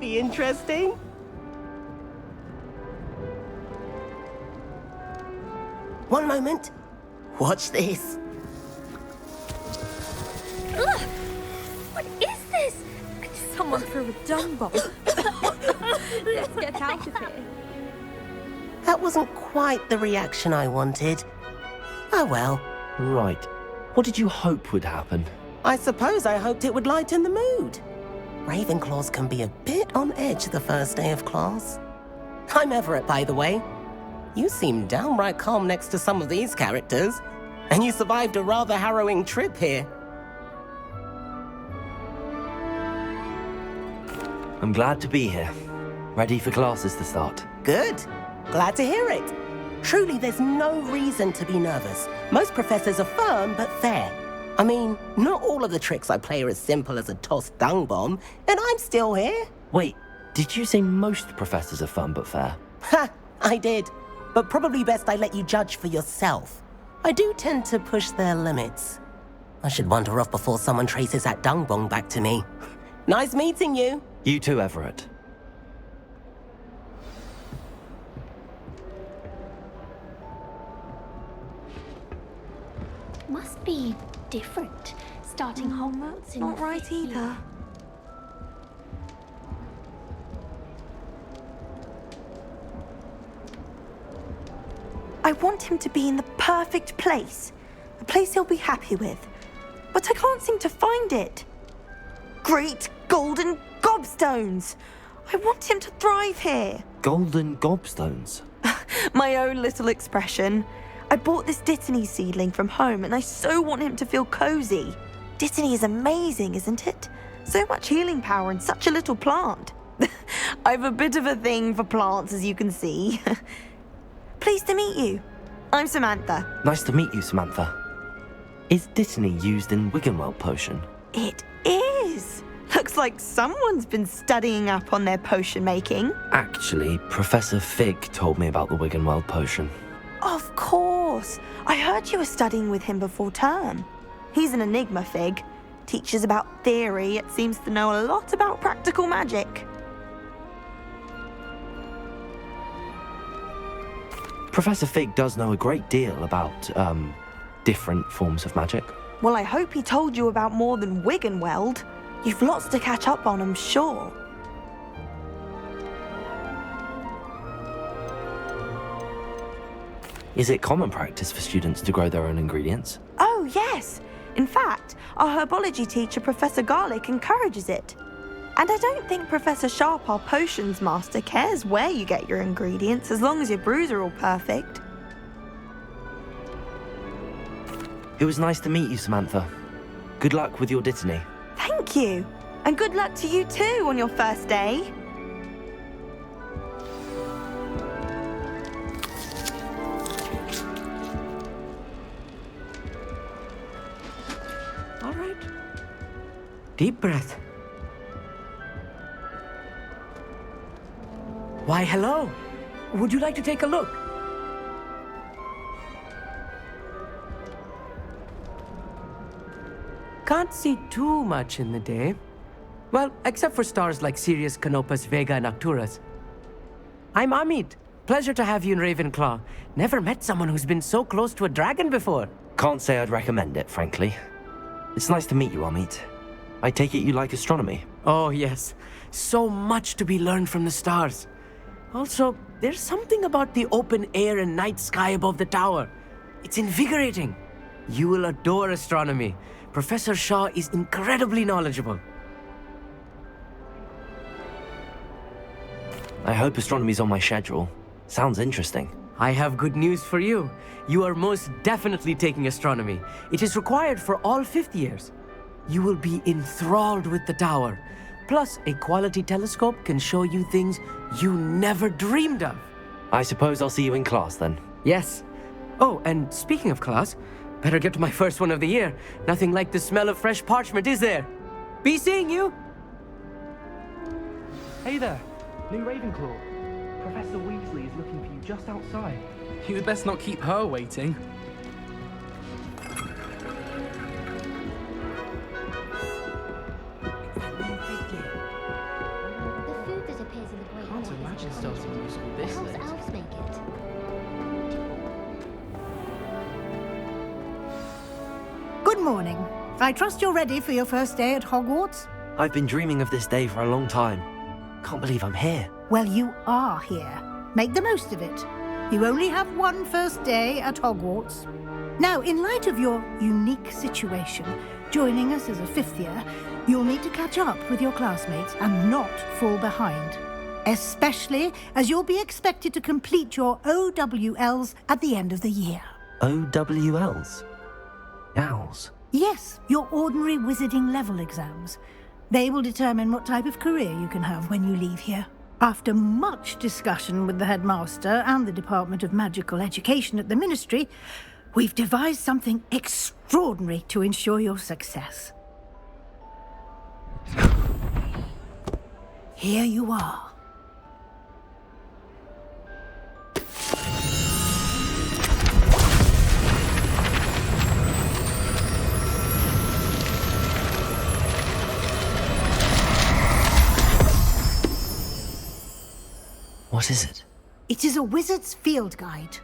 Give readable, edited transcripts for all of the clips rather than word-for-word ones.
be interesting. One moment. Watch this. Ugh! What is this? Someone threw a dung bomb. Let's get out of here. That wasn't quite the reaction I wanted. Oh well. Right. What did you hope would happen? I suppose I hoped it would lighten the mood. Ravenclaws can be a bit on edge the first day of class. I'm Everett, by the way. You seem downright calm next to some of these characters, and you survived a rather harrowing trip here. I'm glad to be here. Ready for classes to start. Good. Glad to hear it. Truly, there's no reason to be nervous. Most professors are firm but fair. I mean, not all of the tricks I play are as simple as a tossed dung bomb, and I'm still here. Wait, did you say most professors are fun but fair? Ha! I did. But probably best I let you judge for yourself. I do tend to push their limits. I should wander off before someone traces that dung bomb back to me. Nice meeting you. You too, Everett. Must be different, starting Hogwarts in Not the right fifth year. either. I want him to be in the perfect place. A place he'll be happy with. But I can't seem to find it. Great golden gobstones! I want him to thrive here. Golden gobstones. My own little expression. I bought this Dittany seedling from home and I so want him to feel cozy. Dittany is amazing, isn't it? So much healing power in such a little plant. I've a bit of a thing for plants, as you can see. Pleased to meet you. I'm Samantha. Nice to meet you, Samantha. Is Dittany used in Wiggenweld potion? It is. Looks like someone's been studying up on their potion making. Actually, Professor Fig told me about the Wiggenweld potion. Of course. I heard you were studying with him before term. He's an enigma, Fig. Teaches about theory, yet seems to know a lot about practical magic. Professor Fig does know a great deal about, different forms of magic. Well, I hope he told you about more than Wiggenweld. You've lots to catch up on, I'm sure. Is it common practice for students to grow their own ingredients? Oh, yes. In fact, our herbology teacher, Professor Garlick, encourages it. And I don't think Professor Sharp, our potions master, cares where you get your ingredients, as long as your brews are all perfect. It was nice to meet you, Samantha. Good luck with your Dittany. Thank you. And good luck to you too on your first day. All right. Deep breath. Why, hello. Would you like to take a look? Can't see too much in the day. Well, except for stars like Sirius, Canopus, Vega, and Arcturus. I'm Amit. Pleasure to have you in Ravenclaw. Never met someone who's been so close to a dragon before. Can't say I'd recommend it, frankly. It's nice to meet you, Amit. I take it you like astronomy. Oh, yes. So much to be learned from the stars. Also, there's something about the open air and night sky above the tower. It's invigorating. You will adore astronomy. Professor Shaw is incredibly knowledgeable. I hope astronomy's on my schedule. Sounds interesting. I have good news for you. You are most definitely taking astronomy. It is required for all fifth years. You will be enthralled with the tower. Plus, a quality telescope can show you things you never dreamed of. I suppose I'll see you in class then. Yes. Oh, and speaking of class, better get to my first one of the year. Nothing like the smell of fresh parchment, is there? Be seeing you! Hey there, new Ravenclaw. Professor Weasley is looking for you just outside. You'd best not keep her waiting. The food Good morning. I trust you're ready for your first day at Hogwarts? I've been dreaming of this day for a long time. Can't believe I'm here. Well, you are here. Make the most of it. You only have one first day at Hogwarts. Now, in light of your unique situation, joining us as a fifth year, you'll need to catch up with your classmates and not fall behind. Especially as you'll be expected to complete your OWLs at the end of the year. OWLs? Owls? Yes, your ordinary wizarding level exams. They will determine what type of career you can have when you leave here. After much discussion with the headmaster and the Department of Magical Education at the Ministry, we've devised something extraordinary to ensure your success. Here you are. What is it? It is a wizard's field guide.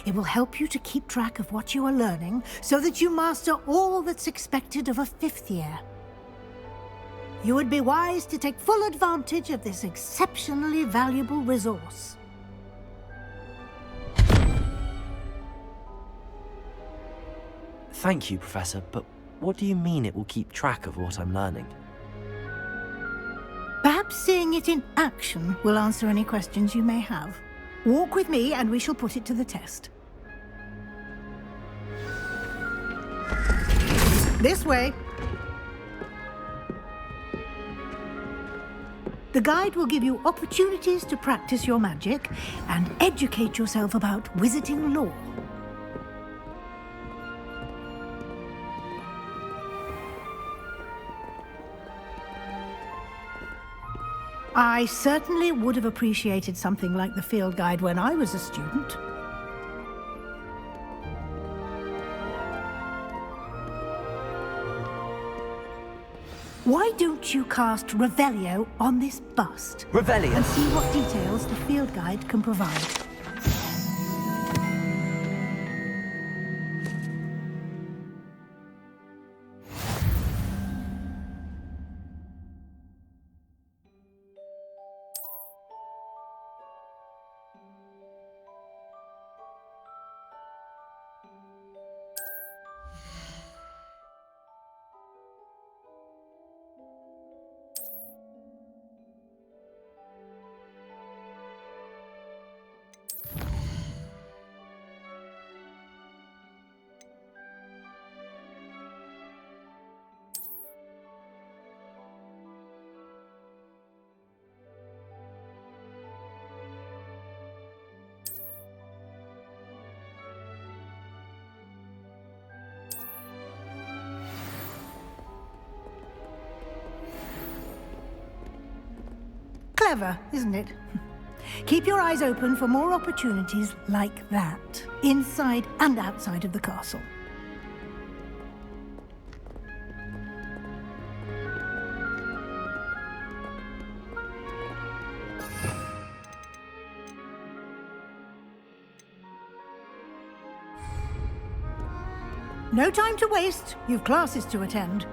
It will help you to keep track of what you are learning so that you master all that's expected of a fifth year. You would be wise to take full advantage of this exceptionally valuable resource. Thank you, Professor, but what do you mean it will keep track of what I'm learning? Perhaps seeing it in action will answer any questions you may have. Walk with me and we shall put it to the test. This way. The guide will give you opportunities to practice your magic and educate yourself about wizarding lore. I certainly would have appreciated something like the field guide when I was a student. Why don't you cast Revelio on this bust? Revelio? And see what details the field guide can provide. Clever, isn't it? Keep your eyes open for more opportunities like that, inside and outside of the castle. No time to waste. You've classes to attend.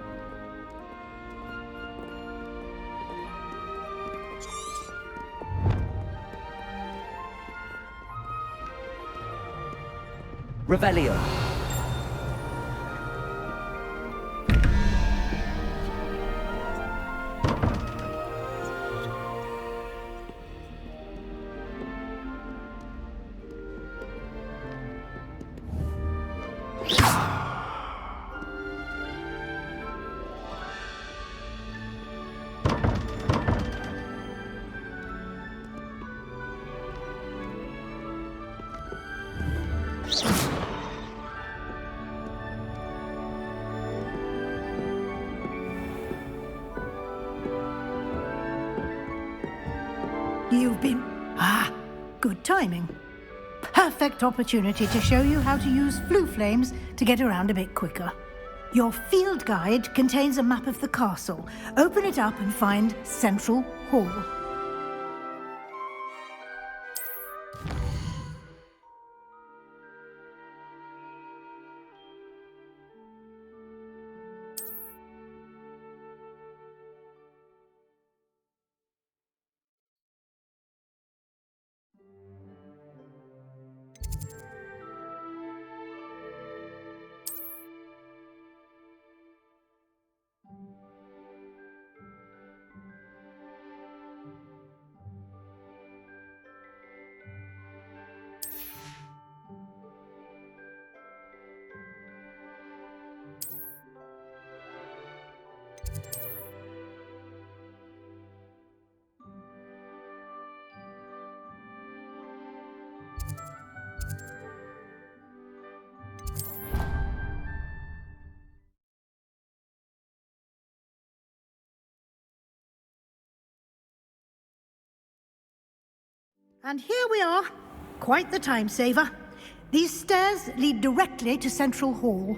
Revelio. You've been... good timing. Perfect opportunity to show you how to use flue flames to get around a bit quicker. Your field guide contains a map of the castle. Open it up and find Central Hall. And here we are. Quite the time saver. These stairs lead directly to Central Hall.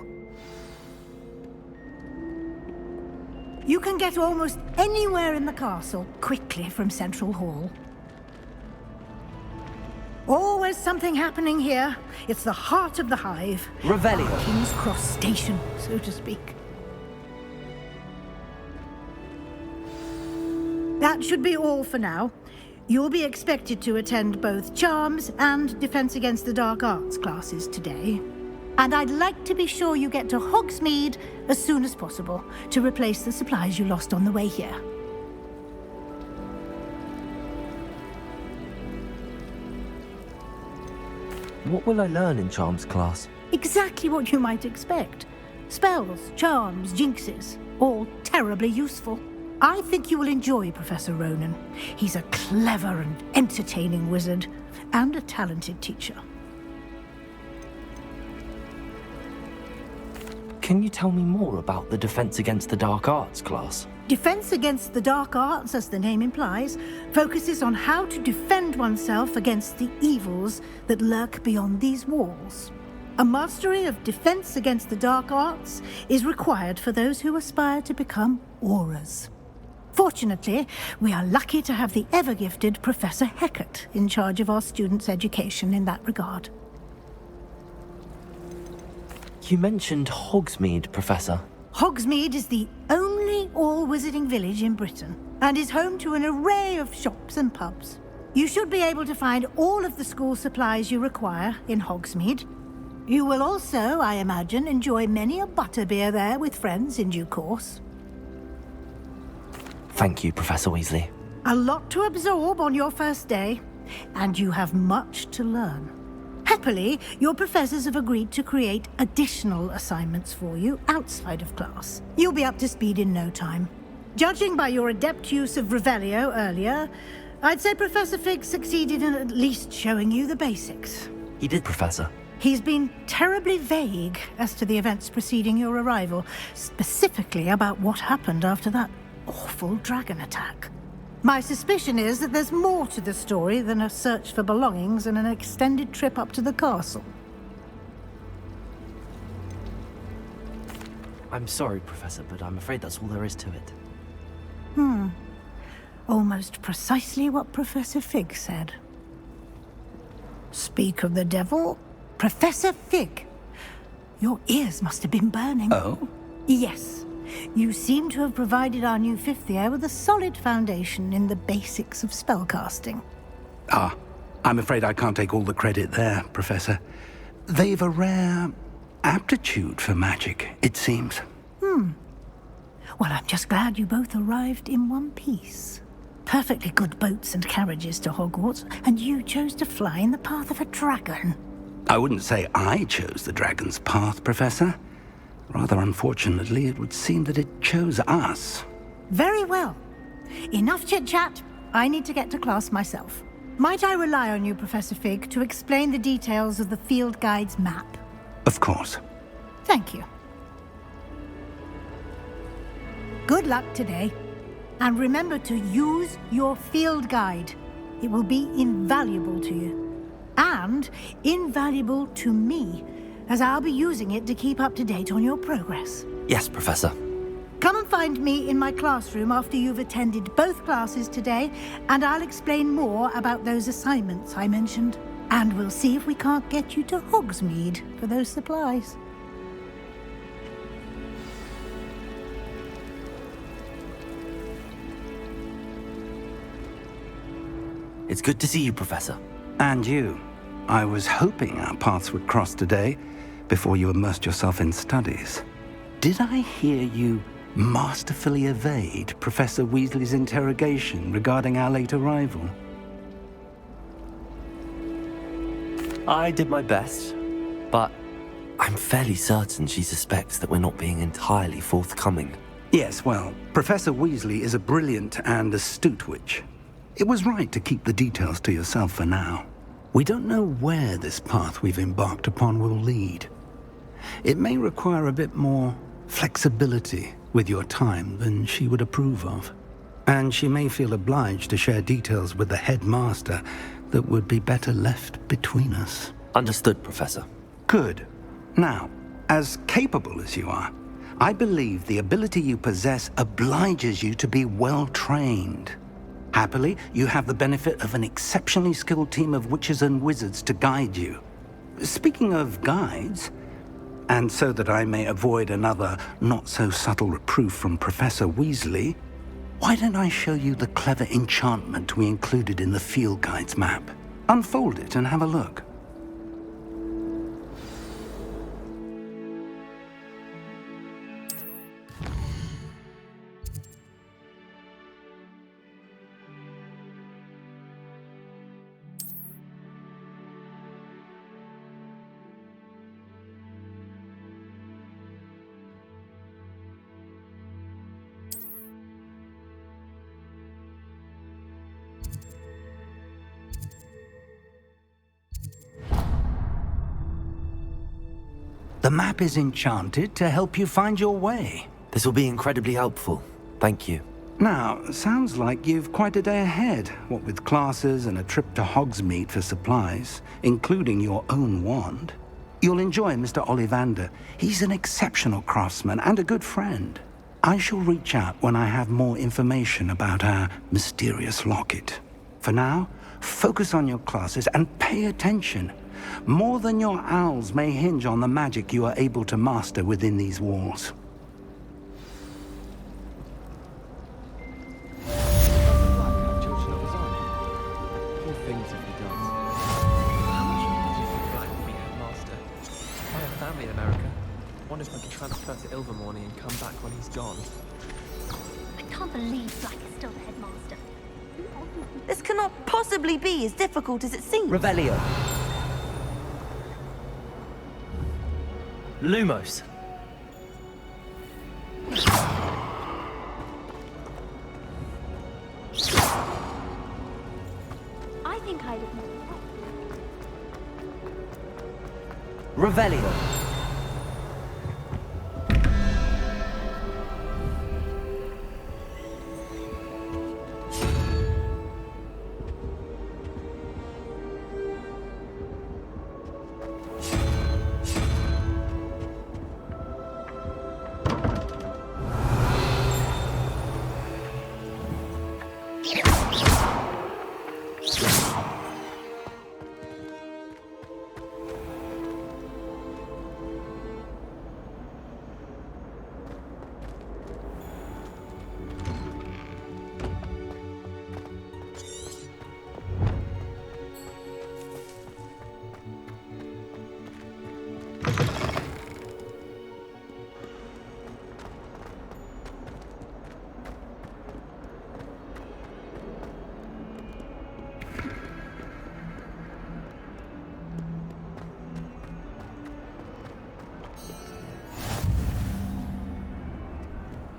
You can get almost anywhere in the castle quickly from Central Hall. Always something happening here. It's the heart of the hive. Revelio. King's Cross Station, so to speak. That should be all for now. You'll be expected to attend both Charms and Defense Against the Dark Arts classes today. And I'd like to be sure you get to Hogsmeade as soon as possible to replace the supplies you lost on the way here. What will I learn in Charms class? Exactly what you might expect. Spells, charms, jinxes, all terribly useful. I think you will enjoy Professor Ronan. He's a clever and entertaining wizard, and a talented teacher. Can you tell me more about the Defense Against the Dark Arts class? Defense Against the Dark Arts, as the name implies, focuses on how to defend oneself against the evils that lurk beyond these walls. A mastery of Defense Against the Dark Arts is required for those who aspire to become auras. Fortunately, we are lucky to have the ever-gifted Professor Hecat in charge of our students' education in that regard. You mentioned Hogsmeade, Professor. Hogsmeade is the only all-wizarding village in Britain, and is home to an array of shops and pubs. You should be able to find all of the school supplies you require in Hogsmeade. You will also, I imagine, enjoy many a butterbeer there with friends in due course. Thank you, Professor Weasley. A lot to absorb on your first day, and you have much to learn. Happily, your professors have agreed to create additional assignments for you outside of class. You'll be up to speed in no time. Judging by your adept use of Revelio earlier, I'd say Professor Fig succeeded in at least showing you the basics. He did, Professor. He's been terribly vague as to the events preceding your arrival, specifically about what happened after that awful dragon attack. My suspicion is that there's more to the story than a search for belongings and an extended trip up to the castle. I'm sorry, Professor, but I'm afraid that's all there is to it. Almost precisely what Professor Fig said. Speak of the devil, Professor Fig. Your ears must have been burning. Oh? Yes. You seem to have provided our new fifth year with a solid foundation in the basics of spellcasting. Ah, I'm afraid I can't take all the credit there, Professor. They've a rare aptitude for magic, it seems. Well, I'm just glad you both arrived in one piece. Perfectly good boats and carriages to Hogwarts, and you chose to fly in the path of a dragon. I wouldn't say I chose the dragon's path, Professor. Rather unfortunately, it would seem that it chose us. Very well. Enough chit-chat. I need to get to class myself. Might I rely on you, Professor Fig, to explain the details of the field guide's map? Of course. Thank you. Good luck today. And remember to use your field guide. It will be invaluable to you. And invaluable to me, as I'll be using it to keep up to date on your progress. Yes, Professor. Come and find me in my classroom after you've attended both classes today, and I'll explain more about those assignments I mentioned. And we'll see if we can't get you to Hogsmeade for those supplies. It's good to see you, Professor. And you. I was hoping our paths would cross today, before you immersed yourself in studies. Did I hear you masterfully evade Professor Weasley's interrogation regarding our late arrival? I did my best, but I'm fairly certain she suspects that we're not being entirely forthcoming. Yes, well, Professor Weasley is a brilliant and astute witch. It was right to keep the details to yourself for now. We don't know where this path we've embarked upon will lead. It may require a bit more flexibility with your time than she would approve of. And she may feel obliged to share details with the headmaster that would be better left between us. Understood, Professor. Good. Now, as capable as you are, I believe the ability you possess obliges you to be well trained. Happily, you have the benefit of an exceptionally skilled team of witches and wizards to guide you. Speaking of guides, and so that I may avoid another not-so-subtle reproof from Professor Weasley, why don't I show you the clever enchantment we included in the field guide's map? Unfold it and have a look. The map is enchanted to help you find your way. This will be incredibly helpful. Thank you. Now, sounds like you've quite a day ahead, what with classes and a trip to Hogsmeade for supplies, including your own wand. You'll enjoy Mr. Ollivander. He's an exceptional craftsman and a good friend. I shall reach out when I have more information about our mysterious locket. For now, focus on your classes and pay attention. More than your owls may hinge on the magic you are able to master within these walls. If I can transfer to Ilvermorny and come back when he's gone. I can't believe Black is still the headmaster. This cannot possibly be as difficult as it seems. Revelio. Lumos. I think I would know that. Revelio.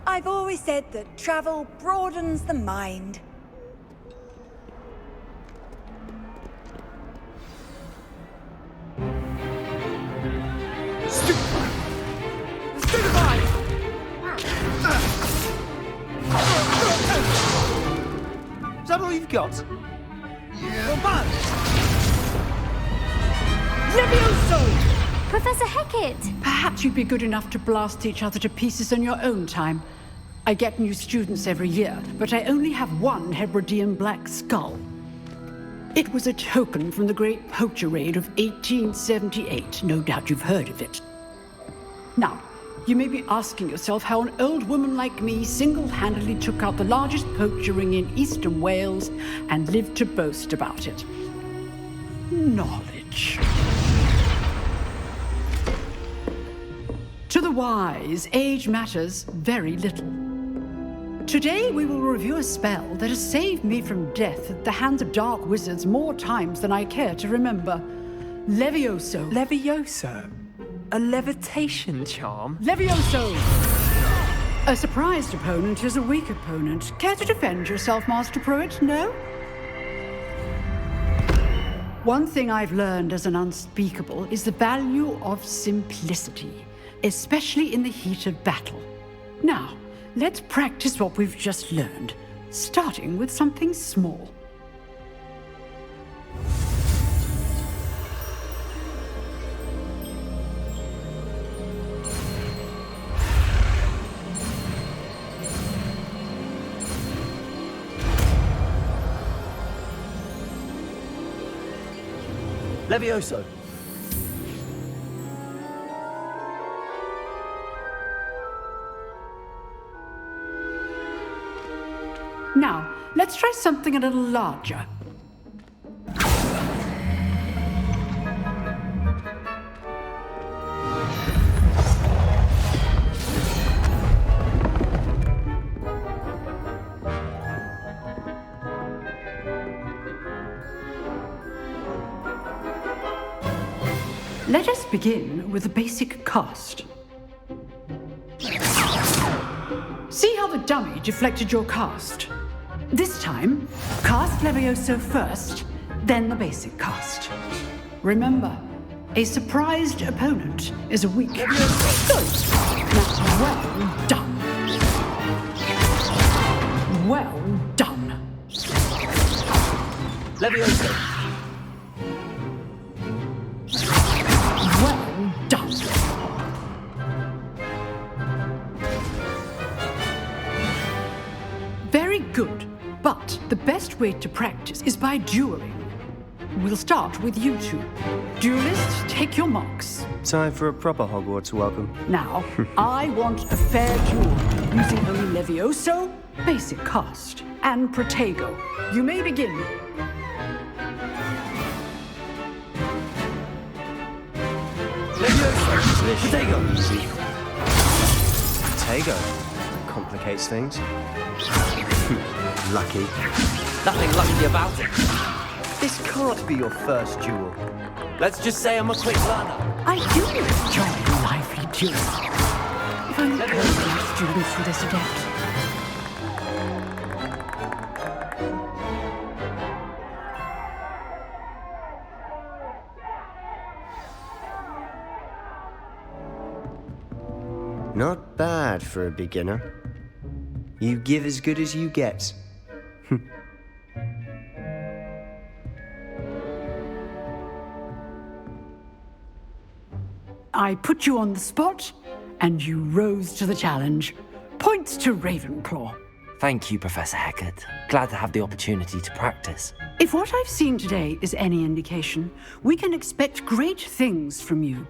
I've always said that travel broadens the mind. Is that all you've got? Yeah. Levioso! Professor Hecat! Perhaps you'd be good enough to blast each other to pieces in your own time. I get new students every year, but I only have one Hebridean black skull. It was a token from the Great Poacher Raid of 1878. No doubt you've heard of it. Now, you may be asking yourself how an old woman like me single-handedly took out the largest poacher ring in eastern Wales and lived to boast about it. Knowledge. To the wise, age matters very little. Today we will review a spell that has saved me from death at the hands of dark wizards more times than I care to remember. Levioso. Levioso? A levitation charm? Levioso! A surprised opponent is a weak opponent. Care to defend yourself, Master Pruitt? No? One thing I've learned as an unspeakable is the value of simplicity, especially in the heat of battle. Now, let's practice what we've just learned, starting with something small. Levioso! Now, let's try something a little larger. Let us begin with the basic cast. See how the dummy deflected your cast? This time, cast Levioso first, then the basic cast. Remember, a surprised opponent is a weak... Good. Now, well done. Well done. Levioso! Well done. Very good. But the best way to practice is by dueling. We'll start with you two. Duelists, take your marks. Time for a proper Hogwarts welcome. Now, I want a fair duel using only Levioso, basic cast, and Protego. You may begin. Levioso! Protego! Protego. Complicates things. Lucky. Nothing lucky about it. This can't be your first duel. Let's just say I'm a quick learner. I do enjoy lively duels. If only all students were this adept. Not bad for a beginner. You give as good as you get. I put you on the spot, and you rose to the challenge. Points to Ravenclaw. Thank you, Professor Hecat. Glad to have the opportunity to practice. If what I've seen today is any indication, we can expect great things from you.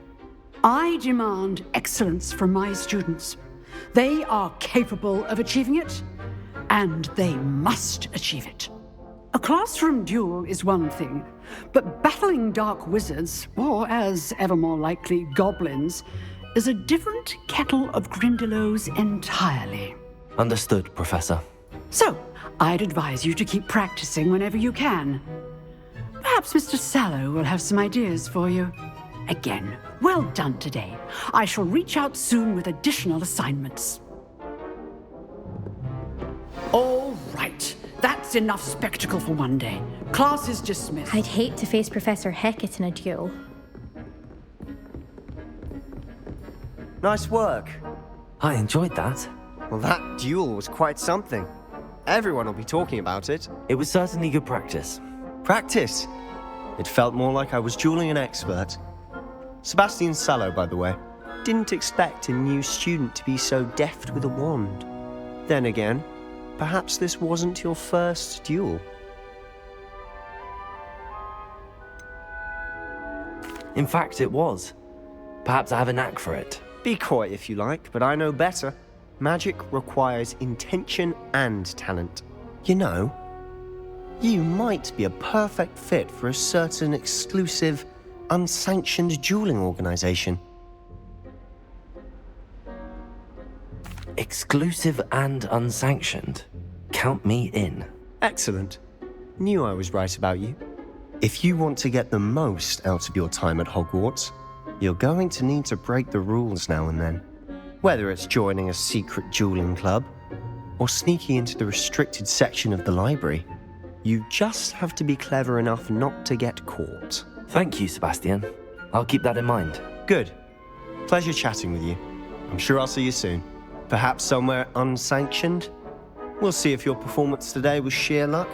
I demand excellence from my students. They are capable of achieving it, and they must achieve it. A classroom duel is one thing, but battling dark wizards, or as ever more likely, goblins, is a different kettle of Grindylows entirely. Understood, Professor. So, I'd advise you to keep practicing whenever you can. Perhaps Mr. Sallow will have some ideas for you. Again, well done today. I shall reach out soon with additional assignments. All right. That's enough spectacle for one day. Class is dismissed. I'd hate to face Professor Hecat in a duel. Nice work. I enjoyed that. Well, that duel was quite something. Everyone will be talking about it. It was certainly good practice. Practice? It felt more like I was dueling an expert. Sebastian Sallow, by the way. Didn't expect a new student to be so deft with a wand. Then again, perhaps this wasn't your first duel. In fact, it was. Perhaps I have a knack for it. Be coy if you like, but I know better. Magic requires intention and talent. You know, you might be a perfect fit for a certain exclusive, unsanctioned dueling organization. Exclusive and unsanctioned. Count me in. Excellent. Knew I was right about you. If you want to get the most out of your time at Hogwarts, you're going to need to break the rules now and then. Whether it's joining a secret dueling club, or sneaking into the restricted section of the library, you just have to be clever enough not to get caught. Thank you, Sebastian. I'll keep that in mind. Good. Pleasure chatting with you. I'm sure I'll see you soon. Perhaps somewhere unsanctioned? We'll see if your performance today was sheer luck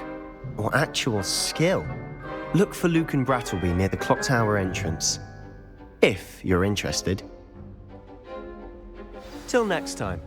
or actual skill. Look for Luke and Brattleby near the clock tower entrance. If you're interested. Till next time.